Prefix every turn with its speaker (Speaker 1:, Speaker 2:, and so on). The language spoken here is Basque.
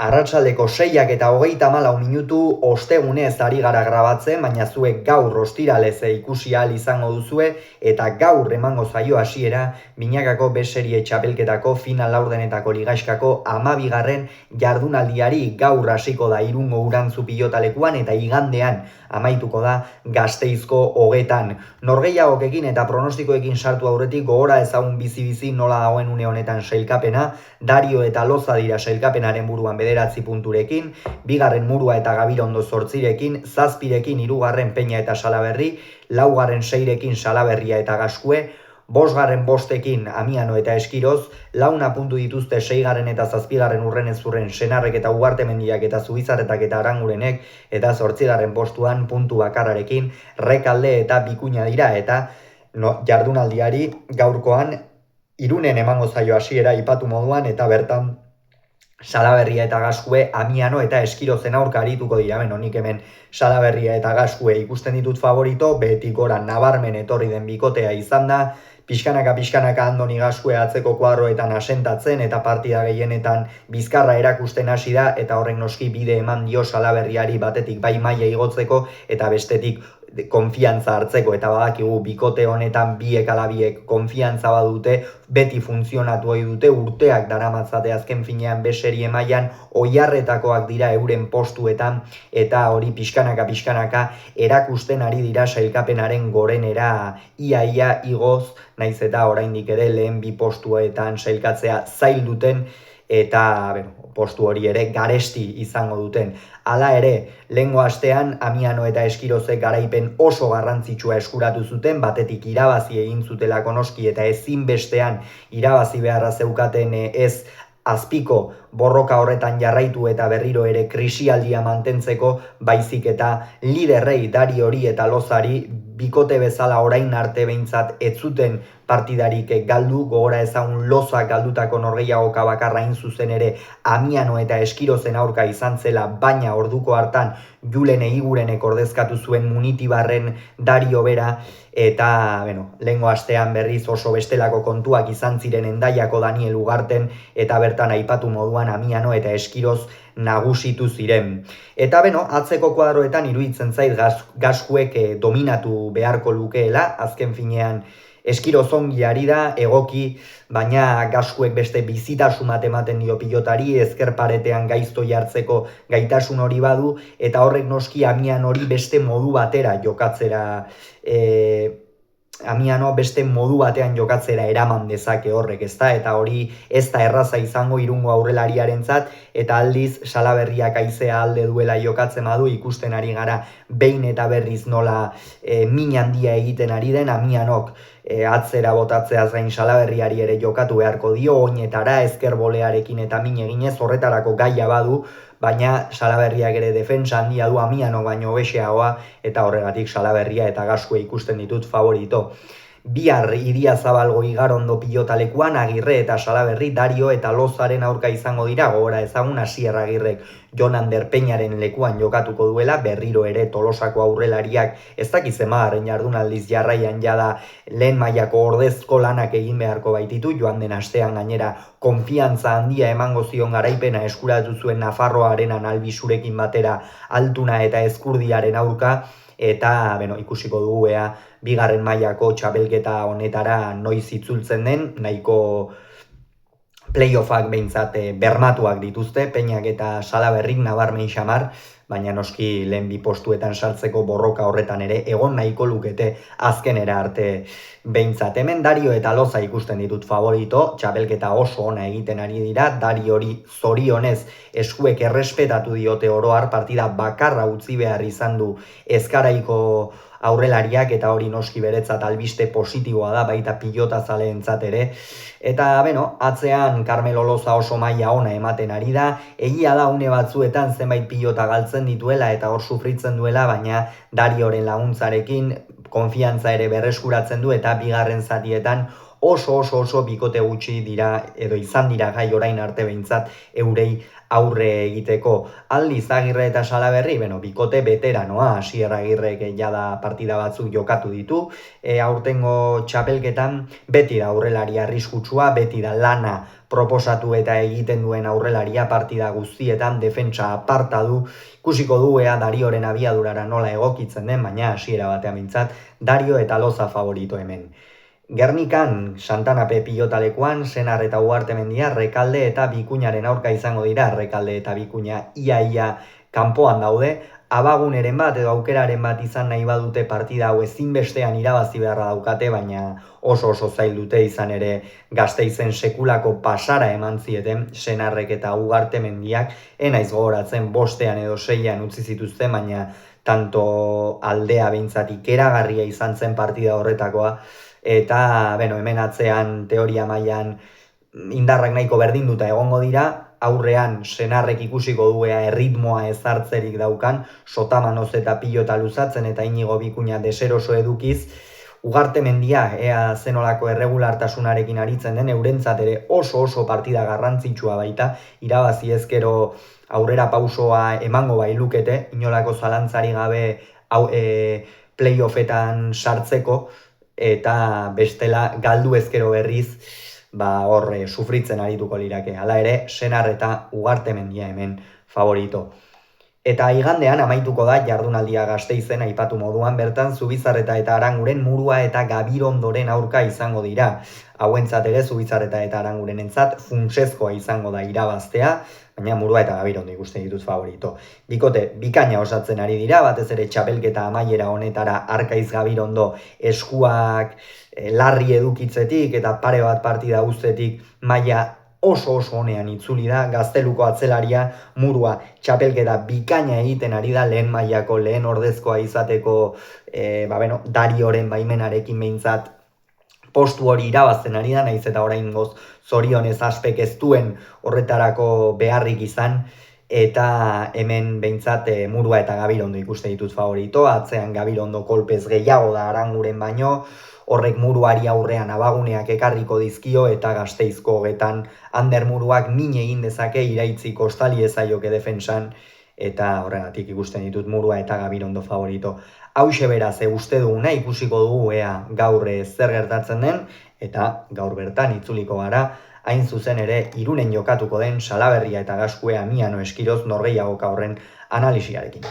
Speaker 1: Arratsaldeko 6:34 ostegunez ari gara grabatzen, baina zuek gaur ostiralez ikusi ahal izango duzue eta gaur emango zaio hasiera binakako B-serie txapelketako final laurdenetako ligaiskako 12. jardunaldiari. Gaur hasiko da Irungo Urantzu pilotalekuan eta igandean amaituko da Gasteizko Hogetan. Norgehiagokekin eta pronostikoekin sartu aurretik gogora ezagun bizi-bizi nola dagoen une honetan sailkapena. Dario eta Loza dira sailkapenaren buruan 9 punturekin, bigarren Murua eta Gabirondo 8rekin, 7rekin hirugarren Peña eta Salaberri, 4. 6rekin Salaberria eta Gaskue, 5. 5ekin Amiano eta Eskiroz, 4 puntu dituzte 6. eta 7. Urrenezurren Senarrek eta Ugartemendiak eta Zubizarretak eta Arangurenek, eta 8. postuan puntu bakarrarekin Rekalde eta Bikuña dira, eta jardunaldiari gaurkoan Irunen emango zaio hasiera ipatu moduan, eta bertan Salaberria eta Gaskue, Amiano eta Eskirozen aurka arituko dira. Nik hemen Salaberria eta Gaskue ikusten ditut favorito, behetik gora nabarmen etorri den bikotea izan da, pixkanaka Andoni Gaskue atzeko kuadroetan asentatzen eta partida gehienetan bizkarra erakusten hasi da, eta horrek noski bide eman dio Salaberriari batetik bai maila igotzeko eta bestetik konfiantza hartzeko, eta badakigu bikote honetan biek ala biek konfiantza badute, beti funtzionatu ohi dute, urteak daramatzate azken finean B-serie mailan oiharretakoak dira euren postuetan, eta hori pixkanaka erakusten ari dira sailkapenaren gorenera ia igoz, naiz eta oraindik ere lehen 2 postuetan sailkatzea zail duten, eta postu hori ere garesti izango duten. Hala ere, lehengo astean Amiano eta Eskirozek garaipen oso garrantzitsua eskuratu zuten, batetik irabazi egin zutelako noski, eta ezinbestean irabazi beharra zeukaten ez azpiko borroka horretan jarraitu eta berriro ere krisialdia mantentzeko, baizik eta liderrei Dari hori eta Lozari bikote bezala orain arte behintzat ez zuten partidarik galdu. Gogora ezagun Lozak galdutako norgehiagoka bakarra hain zuzen ere Amiano eta Eskirozen aurka izan zela, baina orduko hartan Julen Egigurenek ordezkatu zuen Munitibarren Dario bera, eta lehengo astean berriz oso bestelako kontuak izan ziren Hendaiako Daniel Ugarten, eta bertan aipatu moduan Amiano eta Eskiroz nagusitu ziren. Eta atzeko kuadroetan iruditzen zait Gaskuek dominatu beharko lukeela, azken finean Eskiroz ongi ari da, egoki, baina Gaskuek beste bizitasun bat ematen dio pilotari, ezker paretean gaizto jartzeko gaitasun hori badu, eta horrek noski Amiano hori beste modu batera jokatzera Amiano beste modu batean jokatzera eraman dezake horrek, ezta? Eta hori ez da erraza izango Irungo aurrelariarentzat, eta aldiz Salaberriak haizea alde duela jokatzen badu, ikusten ari gara behin eta berriz nola min handia egiten ari den. Amianok atzera botatzeaz gain Salaberriari ere jokatu beharko dio, oinetara ezker bolearekin eta min eginez, horretarako gaia badu, baina Salaberriak ere defensa handia du Amiano baino hobexeagoa, eta horregatik Salaberria eta Gaskue ikusten ditut favorito. Bihar Idiazabalgo Igarondo pilotalekuan Agirre eta Salaberri Dario eta Lozaren aurka izango dira. Gogora ezagun Asier Agirrek Jon Ander Peñaren lekuan jokatuko duela, berriro ere Tolosako aurrelariak ez dakiz emagarren jardunaldiz jarraian jada lehen mailako ordezko lanak egin beharko baititu. Joan den astean gainera konfiantza handia emango zion garaipena eskuratu zuen Nafarroarenan Albisurekin batera Altuna eta Ezkurdiaren aurka, eta ikusiko dugu ea bigarren mailako txapelketa honetara noiz itzultzen den. Nahiko playoffak behintzat bermatuak dituzte, Peñak eta Salaberrik nabarmen xamar, baina noski lehen 2 postuetan sartzeko borroka horretan ere egon nahiko lukete azkenera arte behintzat. Hemen Dario eta Loza ikusten ditut favorito, txapelketa oso ona egiten ari dira, Dario hori zorionez eskuek errespetatu diote oroar, partida bakarra utzi behar izan du Ezkaraiko aurrelariak, eta hori noski beretzat albiste positiboa da, baita pilota zaleentzat ere. Eta atzean Carmelo Loza oso maila ona ematen ari da, egia da une batzuetan zenbait pilota galtzen dituela eta hor sufritzen duela, baina Darioren laguntzarekin konfiantza ere berreskuratzen du, eta bigarren zatietan oso bikote gutxi dira edo izan dira gai orain arte behintzat eurei aurre egiteko. Aldiz Agirre eta Salaberri, bikote veteranoa, Asier Agirrek jada partida batzuk jokatu ditu, aurtengo txapelketan beti da aurrelari arriskutsua, beti da lana proposatu eta egiten duen aurrelaria partida guztietan, defentsa aparta du, ikusiko du ea Darioren abiadurara nola egokitzen den, baina hasiera batean mintzat, Dario eta Loza favorito hemen. Gernikan, Santanape pilotalekuan, Senar eta Ugartemendia, Rekalde eta Bikuñaren aurka izango dira, Rekalde eta Bikuña ia kanpoan daude, abaguneren bat edo aukeraren bat izan nahi badute partida hau ezinbestean irabazi beharra daukate, baina oso zail dute izan ere Gasteizen sekulako pasara eman zieten Senarrek eta Ugartemendiak, enaiz gogoratzen bostean edo seian utzi zituzten, baina tanto aldea behintzat ikeragarria izan zen partida horretakoa, eta hemen atzean teoria mailan indarrak nahiko berdinduta egongo dira, aurrean Senarrek ikusiko duea erritmoa ezartzerik daukan, Sotamanoz eta pilota luzatzen eta Inigo Bikuña deseroso edukiz, Ugartemendia ea zenolako erregulartasunarekin aritzen den, eurentzat ere oso partida garrantzitsua baita, irabazi ezkero aurrera pausoa emango bailukete, inolako zalantzari gabe playoffetan sartzeko, eta bestela galdu ezkero berriz, horre sufritzen arituko lirake. Hala ere, Senar eta Ugartemendia hemen favorito. Eta igandean amaituko da jardunaldia Gasteizen aipatu moduan, bertan Zubizarreta eta Aranguren Murua eta Gabirondoren aurka izango dira. Hauentzat ere Zubizarreta eta Arangurenentzat funtsezkoa izango da irabaztea, baina Murua eta Gabirondo ikusten ditut favorito. Bikote, bikaina osatzen ari dira, batez ere txapelketa amaiera honetara Arkaiz Gabirondo eskuak larri edukitzetik eta pare bat partida guztetik maila oso honean itzuli da, Gazteluko atzelaria Murua txapelketa bikaina egiten ari da, lehen mailako lehen ordezkoa izateko Darioren baimenarekin behintzat postu hori irabazten ari da, nahiz eta oraingoz zorionez aspek ez duen horretarako beharrik izan, eta hemen behintzat Murua eta Gabirondo ikuste ditut favorito, atzean Gabirondo kolpez gehiago da Aranguren baino, horrek Muruari aurrean abaguneak ekarriko dizkio eta Gasteizko hogetan Ander Muruak min egin dezake iraitzi kostali ezaioke defentsan, eta horregatik ikusten ditut Murua eta Gabirondo favorito. Hauxe beraz, uste duguna ikusiko dugu ea gaur zer gertatzen den, eta gaur bertan itzuliko gara, hain zuzen ere Irunen jokatuko den Salaberria eta Gaskue Amiano Eskiroz norgehiagoka horren analisiarekin.